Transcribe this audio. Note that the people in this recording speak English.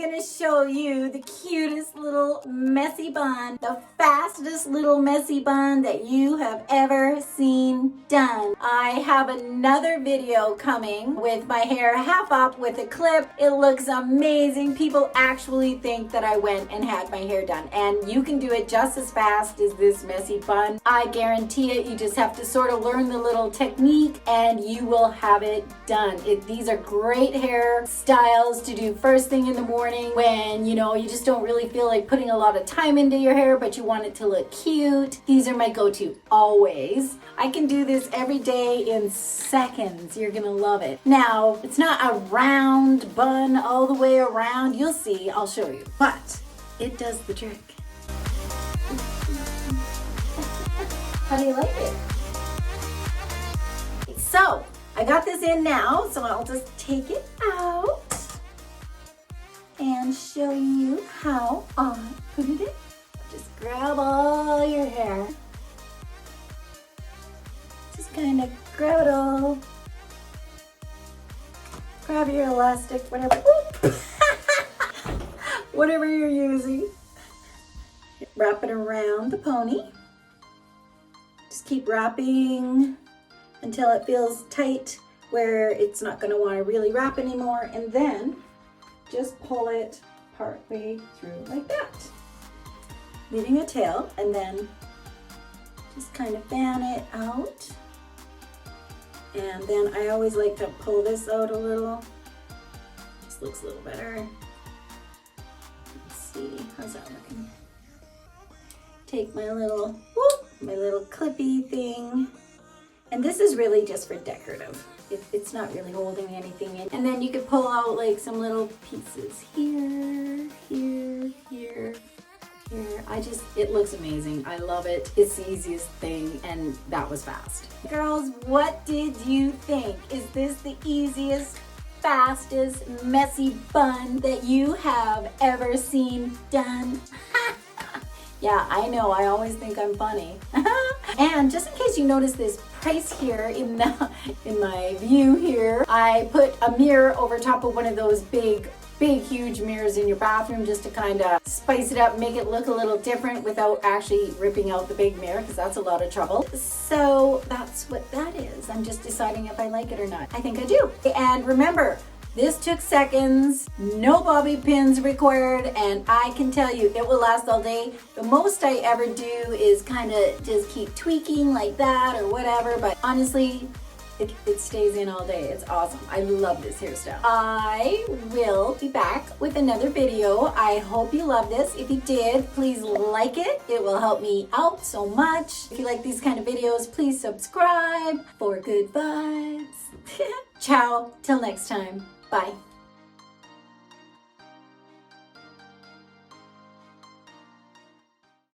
gonna show you the cutest little messy bun, the fastest little messy bun that you have ever seen done. I have another video coming with my hair half up with a clip. It looks amazing. People actually think that I went and had my hair done, and you can do it just as fast as this messy bun. I guarantee it. You just have to sort of learn the little technique and you will have it done. These are great hair styles to do first thing in the morning when you just don't really feel like putting a lot of time into your hair, but you want it to look cute. These are my go-to always. I can do this every day in seconds. You're gonna love it. Now, it's not a round bun all the way around. You'll see, I'll show you, but it does the trick. How do you like it? So, I got this in now, so I'll just take it out and show you how I put it in. Just grab all your hair. Just kind of grab it all. Grab your elastic, whatever. Whatever you're using. Wrap it around the pony. Just keep wrapping until it feels tight where it's not going to want to really wrap anymore, and then just pull it part way through like that, leaving a tail, and then just kind of fan it out. And then I always like to pull this out a little. This looks a little better. Let's see, how's that looking? Take my little clippy thing. And this is really just for decorative. It's not really holding anything in. And then you could pull out like some little pieces here, here, here, here. It looks amazing. I love it. It's the easiest thing, and that was fast. Girls, what did you think? Is this the easiest, fastest, messy bun that you have ever seen done? Yeah, I know, I always think I'm funny. And just in case you notice this price here in my view here, I put a mirror over top of one of those big, huge mirrors in your bathroom just to kind of spice it up, make it look a little different without actually ripping out the big mirror, because that's a lot of trouble. So that's what that is. I'm just deciding if I like it or not. I think I do. And remember, this took seconds, no bobby pins required, and I can tell you it will last all day. The most I ever do is kind of just keep tweaking like that or whatever, but honestly, it stays in all day. It's awesome. I love this hairstyle. I will be back with another video. I hope you love this. If you did, please like it. It will help me out so much. If you like these kind of videos, please subscribe for good vibes. Ciao, till next time. Bye.